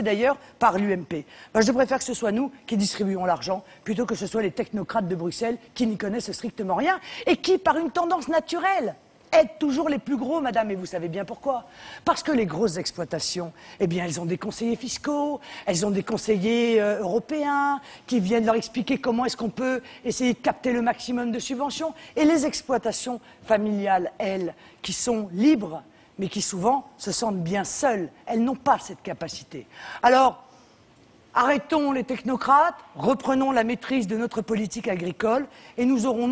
financé d'ailleurs par l'UMP. Ben, je préfère que ce soit nous qui distribuons l'argent, plutôt que ce soit les technocrates de Bruxelles qui n'y connaissent strictement rien, et qui, par une tendance naturelle, aident toujours les plus gros, madame, et vous savez bien pourquoi. Parce que les grosses exploitations, eh bien, elles ont des conseillers fiscaux, elles ont des conseillers européens qui viennent leur expliquer comment est-ce qu'on peut essayer de capter le maximum de subventions. Et les exploitations familiales, elles, qui sont libres, mais qui souvent se sentent bien seules, elles n'ont pas cette capacité. Alors, arrêtons les technocrates, reprenons la maîtrise de notre politique agricole et nous ciblerons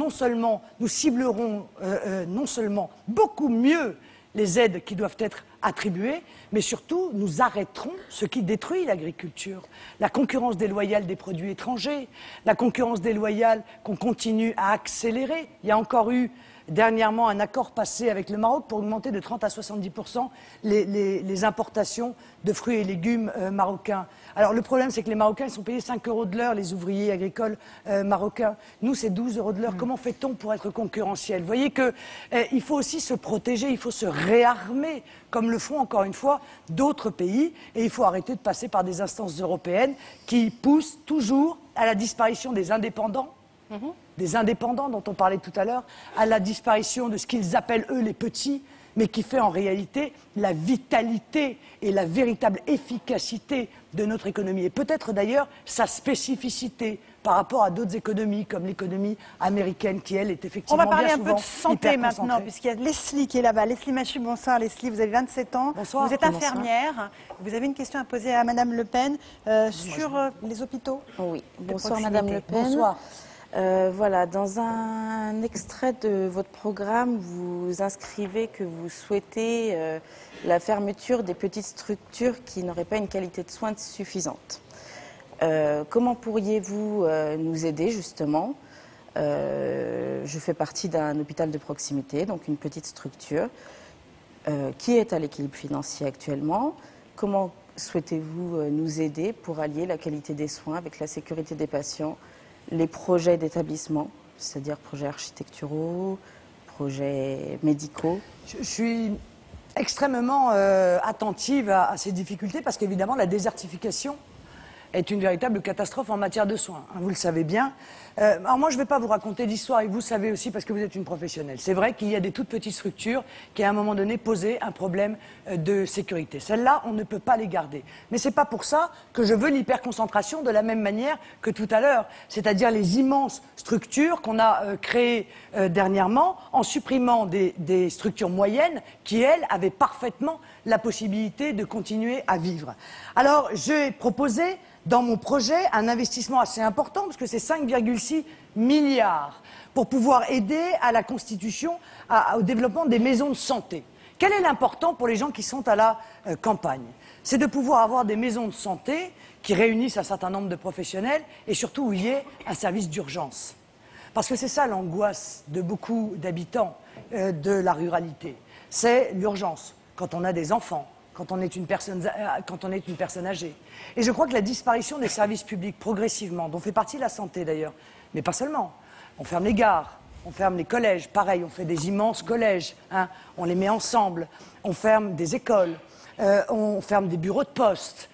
non seulement beaucoup mieux les aides qui doivent être attribuées, mais surtout nous arrêterons ce qui détruit l'agriculture. La concurrence déloyale des produits étrangers, la concurrence déloyale qu'on continue à accélérer. Il y a encore eu dernièrement un accord passé avec le Maroc pour augmenter de 30 à 70% les importations de fruits et légumes marocains. Alors le problème, c'est que les Marocains ils sont payés 5 € de l'heure, les ouvriers agricoles marocains. Nous, c'est 12 € de l'heure. Comment fait-on pour être concurrentiel? Vous voyez qu'il faut aussi se protéger, il faut se réarmer, comme le font encore une fois d'autres pays, et il faut arrêter de passer par des instances européennes qui poussent toujours à la disparition des indépendants, des indépendants dont on parlait tout à l'heure, à la disparition de ce qu'ils appellent, eux, les petits, mais qui fait en réalité la vitalité et la véritable efficacité de notre économie. Et peut-être d'ailleurs sa spécificité par rapport à d'autres économies, comme l'économie américaine, qui, elle, est effectivement bien souvent. On va parler un peu de santé maintenant, puisqu'il y a Leslie qui est là-bas. Leslie Machu, bonsoir Leslie, vous avez 27 ans. Bonsoir. Vous êtes infirmière. Vous avez une question à poser à Madame Le Pen sur les hôpitaux. Oui, bonsoir Madame Le Pen. Bonsoir. Voilà, dans un extrait de votre programme, vous inscrivez que vous souhaitez la fermeture des petites structures qui n'auraient pas une qualité de soins suffisante. Comment pourriez-vous nous aider justement? Je fais partie d'un hôpital de proximité, donc une petite structure qui est à l'équilibre financier actuellement. Comment souhaitez-vous nous aider pour allier la qualité des soins avec la sécurité des patients, les projets d'établissement, c'est-à-dire projets architecturaux, projets médicaux? Je suis extrêmement attentive à ces difficultés parce qu'évidemment la désertification est une véritable catastrophe en matière de soins, hein, vous le savez bien. Alors moi je ne vais pas vous raconter d'histoire et vous savez aussi parce que vous êtes une professionnelle. C'est vrai qu'il y a des toutes petites structures qui à un moment donné posaient un problème de sécurité. Celles-là, on ne peut pas les garder. Mais ce n'est pas pour ça que je veux l'hyperconcentration de la même manière que tout à l'heure, c'est-à-dire les immenses structures qu'on a créées dernièrement en supprimant des structures moyennes qui, elles, avaient parfaitement la possibilité de continuer à vivre. Alors j'ai proposé dans mon projet un investissement assez important, parce que c'est 5,6 milliards, pour pouvoir aider à la constitution, au développement des maisons de santé. Quel est l'important pour les gens qui sont à la campagne? C'est de pouvoir avoir des maisons de santé qui réunissent un certain nombre de professionnels et surtout où il y ait un service d'urgence. Parce que c'est ça l'angoisse de beaucoup d'habitants de la ruralité. C'est l'urgence, quand on a des enfants, quand on est une personne âgée. Et je crois que la disparition des services publics progressivement, dont fait partie la santé d'ailleurs, mais pas seulement, on ferme les gares, on ferme les collèges, pareil, on fait des immenses collèges, hein, on les met ensemble, on ferme des écoles, on ferme des bureaux de poste,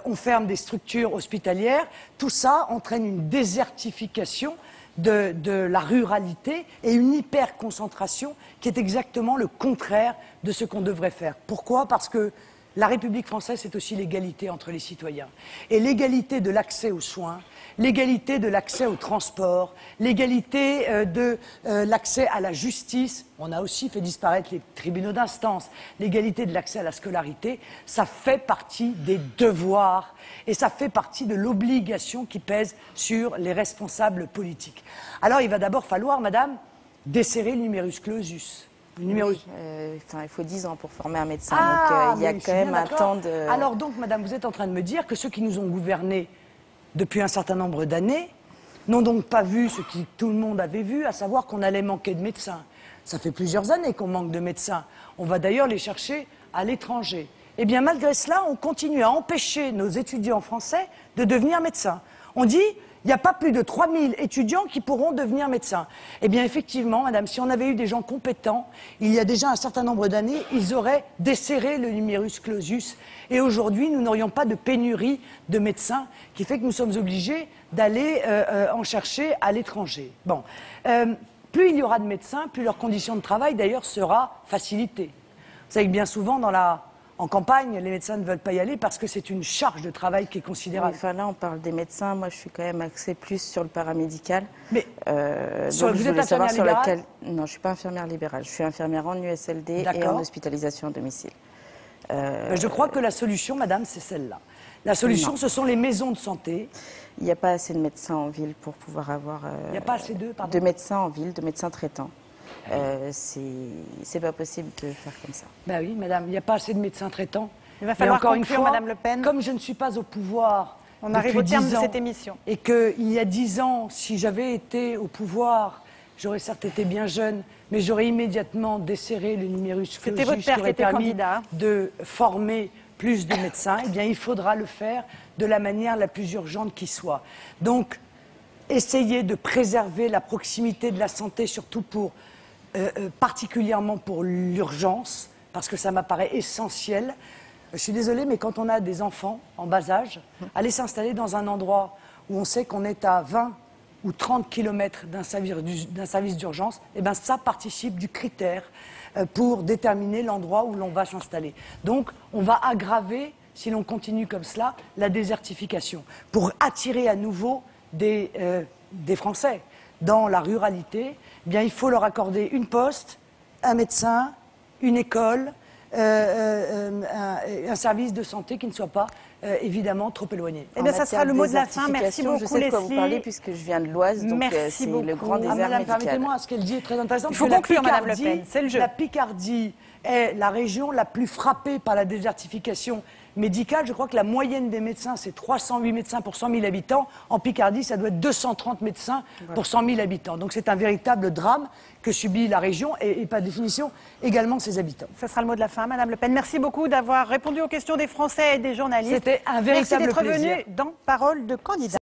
on ferme des structures hospitalières, tout ça entraîne une désertification de la ruralité et une hyperconcentration qui est exactement le contraire de ce qu'on devrait faire. Pourquoi? Parce que la République française, c'est aussi l'égalité entre les citoyens. Et l'égalité de l'accès aux soins, l'égalité de l'accès au transport, l'égalité de l'accès à la justice, on a aussi fait disparaître les tribunaux d'instance, l'égalité de l'accès à la scolarité, ça fait partie des devoirs et ça fait partie de l'obligation qui pèse sur les responsables politiques. Alors il va d'abord falloir, madame, desserrer le numerus clausus. Il faut 10 ans pour former un médecin, donc il y a quand même un temps de... Alors donc, madame, vous êtes en train de me dire que ceux qui nous ont gouvernés depuis un certain nombre d'années n'ont donc pas vu ce que tout le monde avait vu, à savoir qu'on allait manquer de médecins. Ça fait plusieurs années qu'on manque de médecins. On va d'ailleurs les chercher à l'étranger. Eh bien, malgré cela, on continue à empêcher nos étudiants français de devenir médecins. On dit, Il n'y a pas plus de 3000 étudiants qui pourront devenir médecins. Eh bien, effectivement, madame, si on avait eu des gens compétents, il y a déjà un certain nombre d'années, ils auraient desserré le numerus clausus. Et aujourd'hui, nous n'aurions pas de pénurie de médecins, qui fait que nous sommes obligés d'aller en chercher à l'étranger. Bon. Plus il y aura de médecins, plus leur condition de travail, d'ailleurs, sera facilitée. Vous savez que bien souvent, en campagne, les médecins ne veulent pas y aller parce que c'est une charge de travail qui est considérable. Enfin, là, on parle des médecins. Moi, je suis quand même axée plus sur le paramédical. Mais vous êtes infirmière libérale ? Non, je ne suis pas infirmière libérale. Je suis infirmière en USLD et en hospitalisation à domicile. Je crois que la solution, madame, c'est celle-là. La solution, ce sont les maisons de santé. Il n'y a pas assez de médecins en ville pour pouvoir avoir... Il n'y a pas assez de médecins en ville, de médecins traitants. C'est pas possible de faire comme ça. Ben oui, madame, il n'y a pas assez de médecins traitants. Il va falloir conclure, une fois, madame Le Pen. Comme je ne suis pas au pouvoir, on arrive au terme de cette émission. Et qu'il y a 10 ans, si j'avais été au pouvoir, j'aurais certes été bien jeune, mais j'aurais immédiatement desserré le numerus clausus. C'était votre père qui aurait permis de former plus de médecins. Eh bien, il faudra le faire de la manière la plus urgente qui soit. Donc, essayez de préserver la proximité de la santé, surtout particulièrement pour l'urgence, parce que ça m'apparaît essentiel. Je suis désolée, mais quand on a des enfants en bas âge, aller s'installer dans un endroit où on sait qu'on est à 20 ou 30 km d'un service d'urgence, eh ben ça participe du critère pour déterminer l'endroit où l'on va s'installer. Donc, on va aggraver, si l'on continue comme cela, la désertification, pour attirer à nouveau des Français dans la ruralité. Eh bien, il faut leur accorder une poste, un médecin, une école, un service de santé qui ne soit pas évidemment trop éloigné. Eh bien, ça sera le mot de la fin. Merci beaucoup, je sais de quoi vous parlez Leslie. puisque je viens de l'Oise, donc c'est le grand désert madame, médical. permettez-moi, ce qu'elle dit est très intéressant. Il faut conclure, madame Le Pen, c'est le jeu. La Picardie est la région la plus frappée par la désertification médicale. Je crois que la moyenne des médecins, c'est 308 médecins pour 100 000 habitants. En Picardie, ça doit être 230 médecins pour 100 000 habitants. Donc c'est un véritable drame que subit la région et par définition également ses habitants. Ce sera le mot de la fin, madame Le Pen. Merci beaucoup d'avoir répondu aux questions des Français et des journalistes. C'était un véritable plaisir. Merci d'être venu dans Parole de candidat.